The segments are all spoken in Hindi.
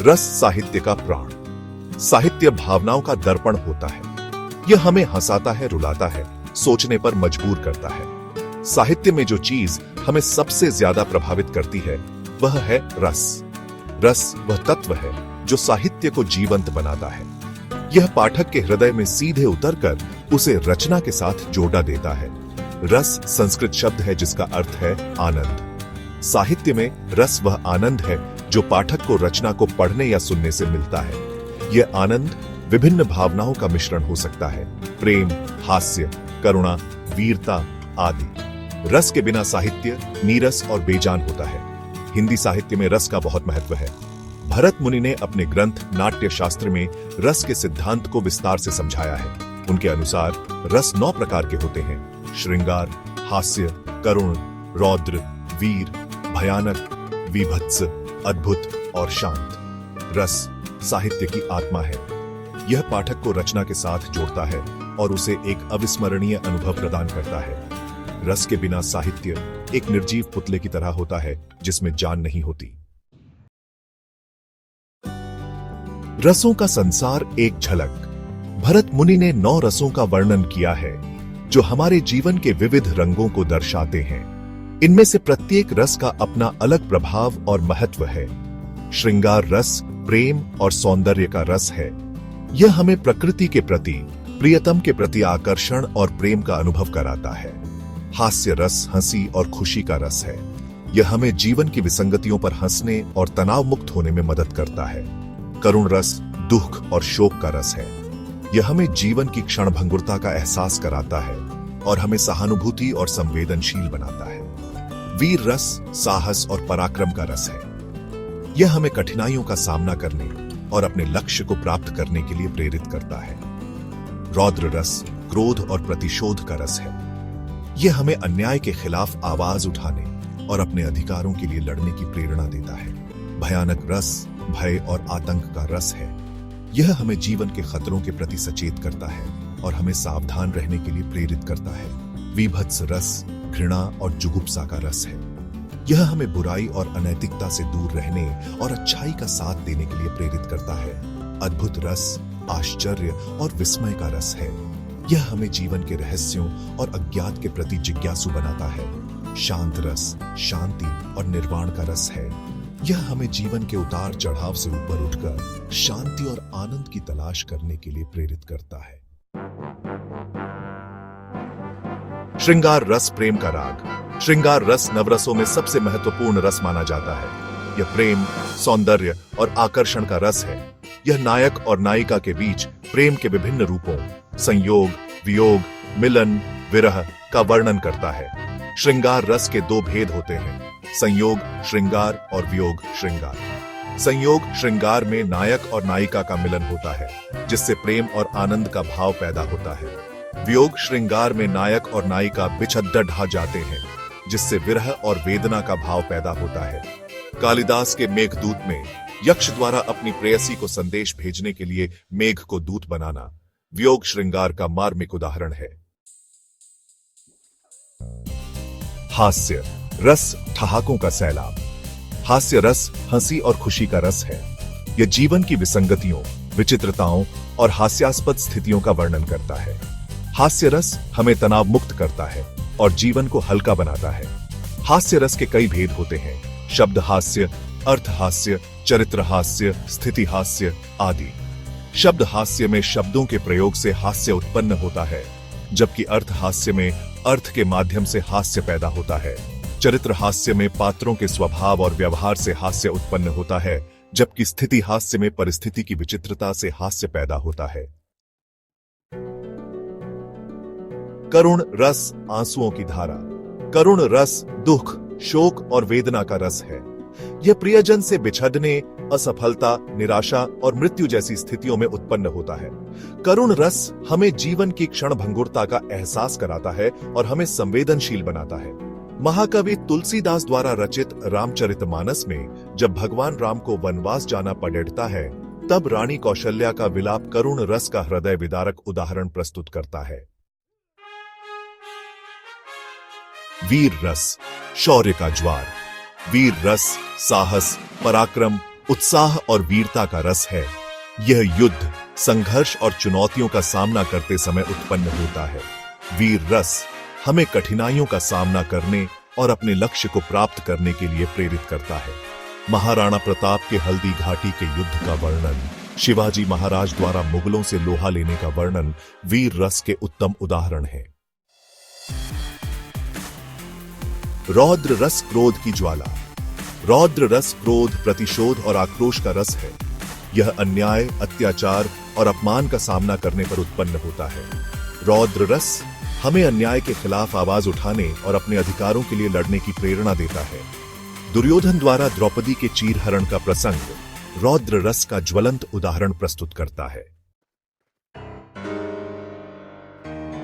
रस साहित्य का प्राण। साहित्य भावनाओं का दर्पण होता है। यह हमें हंसाता है, रुलाता है, सोचने पर मजबूर करता है। साहित्य में जो चीज हमें सबसे ज्यादा प्रभावित करती है वह है रस। रस वह तत्व है जो साहित्य को जीवंत बनाता है। यह पाठक के हृदय में सीधे उतरकर उसे रचना के साथ जोड़ा देता है। रस संस्कृत शब्द है जिसका अर्थ है आनंद। साहित्य में रस वह आनंद है जो पाठक को रचना को पढ़ने या सुनने से मिलता है। यह आनंद विभिन्न भावनाओं का मिश्रण हो सकता है, प्रेम, हास्य, करुणा, वीरता आदि। रस के बिना साहित्य नीरस और बेजान होता है। हिंदी साहित्य में रस का बहुत महत्व है। भरत मुनि ने अपने ग्रंथ नाट्य शास्त्र में रस के सिद्धांत को विस्तार से समझाया है। उनके अनुसार रस 9 प्रकार के होते हैं: श्रृंगार, हास्य, करुण, रौद्र, वीर, भयानक, विभत्स, अद्भुत और शांत। रस साहित्य की आत्मा है। यह पाठक को रचना के साथ जोड़ता है और उसे एक अविस्मरणीय अनुभव प्रदान करता है। रस के बिना साहित्य एक निर्जीव पुतले की तरह होता है जिसमें जान नहीं होती। रसों का संसार एक झलक। भरत मुनि ने 9 रसों का वर्णन किया है जो हमारे जीवन के विविध रंगों को दर्शाते हैं। इनमें से प्रत्येक रस का अपना अलग प्रभाव और महत्व है। श्रृंगार रस प्रेम और सौंदर्य का रस है। यह हमें प्रकृति के प्रति, प्रियतम के प्रति आकर्षण और प्रेम का अनुभव कराता है। हास्य रस हंसी और खुशी का रस है। यह हमें जीवन की विसंगतियों पर हंसने और तनाव मुक्त होने में मदद करता है। करुण रस दुख और शोक का रस है। यह हमें जीवन की क्षणभंगुरता का एहसास कराता है और हमें सहानुभूति और संवेदनशील बनाता है। वीर रस साहस और पराक्रम का रस है। यह हमें कठिनाइयों का सामना करने और अपने लक्ष्य को प्राप्त करने के लिए प्रेरित करता है। रौद्र रस क्रोध और प्रतिशोध का रस है। यह हमें अन्याय के खिलाफ आवाज उठाने और अपने अधिकारों के लिए लड़ने की प्रेरणा देता है। भयानक रस भय और आतंक का रस है। यह हमें जीवन के खतरों के प्रति सचेत करता है और हमें सावधान रहने के लिए प्रेरित करता है। विभत्स रस घृणा और जुगुप्सा का रस है। यह हमें बुराई और अनैतिकता से दूर रहने और अच्छाई का साथ देने के लिए प्रेरित करता है। अद्भुत रस आश्चर्य और विस्मय का रस है। यह हमें जीवन के रहस्यों और अज्ञात के प्रति जिज्ञासु बनाता है। शांत रस शांति और निर्वाण का रस है। यह हमें जीवन के उतार चढ़ाव से ऊपर उठकर शांति और आनंद की तलाश करने के लिए प्रेरित करता है। श्रृंगार रस प्रेम का राग। श्रृंगार रस नवरसों में सबसे महत्वपूर्ण रस माना जाता है। यह प्रेम सौंदर्य और आकर्षण का रस है। यह नायक और नायिका के बीच प्रेम के विभिन्न रूपों संयोग, वियोग, मिलन, विरह का वर्णन करता है। श्रृंगार रस के 2 भेद होते हैं: संयोग श्रृंगार और वियोग श्रृंगार। संयोग श्रृंगार में नायक और नायिका का मिलन होता है जिससे प्रेम और आनंद का भाव पैदा होता है। वियोग श्रृंगार में नायक और नायिका बिछड़ ढा जाते हैं जिससे विरह और वेदना का भाव पैदा होता है। कालिदास के मेघदूत में यक्ष द्वारा अपनी प्रेयसी को संदेश भेजने के लिए मेघ को दूत बनाना वियोग श्रृंगार का मार्मिक उदाहरण है। हास्य रस ठहाकों का सैलाब। हास्य रस हंसी और खुशी का रस है। यह जीवन की विसंगतियों, विचित्रताओं और हास्यास्पद स्थितियों का वर्णन करता है। हास्य रस हमें तनाव मुक्त करता है और जीवन को हल्का बनाता है। हास्य रस के कई भेद होते हैं: शब्द हास्य, अर्थ हास्य, चरित्र हास्य, स्थिति हास्य आदि। शब्द हास्य में शब्दों के प्रयोग से हास्य उत्पन्न होता है, जबकि अर्थ हास्य में अर्थ के माध्यम से हास्य पैदा होता है। चरित्र हास्य में पात्रों के स्वभाव और व्यवहार से हास्य उत्पन्न होता है, जबकि स्थिति हास्य में परिस्थिति की विचित्रता से हास्य पैदा होता है। करुण रस आंसुओं की धारा। करुण रस दुख, शोक और वेदना का रस है। यह प्रियजन से बिछड़ने, असफलता, निराशा और मृत्यु जैसी स्थितियों में उत्पन्न होता है। करुण रस हमें जीवन की क्षणभंगुरता का एहसास कराता है और हमें संवेदनशील बनाता है। महाकवि तुलसीदास द्वारा रचित रामचरितमानस में जब भगवान राम को वनवास जाना पड़ता है, तब रानी कौशल्या का विलाप करुण रस का हृदय विदारक उदाहरण प्रस्तुत करता है। वीर रस शौर्य का ज्वार। वीर रस साहस, पराक्रम उत्साह और वीरता का रस है। यह युद्ध, संघर्ष और चुनौतियों का सामना करते समय उत्पन्न होता है। वीर रस हमें कठिनाइयों का सामना करने और अपने लक्ष्य को प्राप्त करने के लिए प्रेरित करता है। महाराणा प्रताप के हल्दी घाटी के युद्ध का वर्णन, शिवाजी महाराज द्वारा मुगलों से लोहा लेने का वर्णन वीर रस के उत्तम उदाहरण है। रौद्र रस क्रोध की ज्वाला। रौद्र रस क्रोध, प्रतिशोध और आक्रोश का रस है। यह अन्याय, अत्याचार और अपमान का सामना करने पर उत्पन्न होता है। रौद्र रस हमें अन्याय के खिलाफ आवाज उठाने और अपने अधिकारों के लिए लड़ने की प्रेरणा देता है। दुर्योधन द्वारा द्रौपदी के चीरहरण का प्रसंग रौद्र रस का ज्वलंत उदाहरण प्रस्तुत करता है।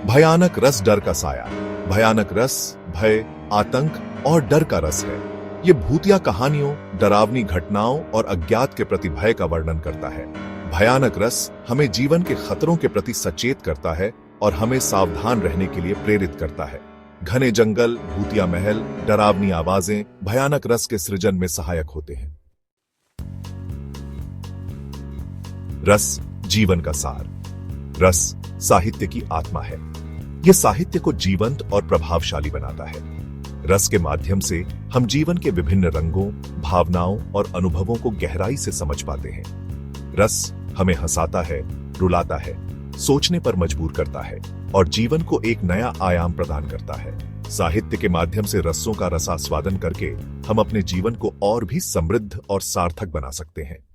भयानक रस डर का साया। भयानक रस भय, आतंक और डर का रस है। यह भूतिया कहानियों, डरावनी घटनाओं और अज्ञात के प्रति भय का वर्णन करता है। भयानक रस हमें जीवन के खतरों के प्रति सचेत करता है और हमें सावधान रहने के लिए प्रेरित करता है। घने जंगल, भूतिया महल, डरावनी आवाजें भयानक रस के सृजन में सहायक होते हैं। रस जीवन का सार। रस साहित्य की आत्मा है। यह साहित्य को जीवंत और प्रभावशाली बनाता है। रस के माध्यम से हम जीवन के विभिन्न रंगों, भावनाओं और अनुभवों को गहराई से समझ पाते हैं। रस हमें हंसाता है, रुलाता है, सोचने पर मजबूर करता है और जीवन को एक नया आयाम प्रदान करता है। साहित्य के माध्यम से रसों का रसास्वादन करके हम अपने जीवन को और भी समृद्ध और सार्थक बना सकते हैं।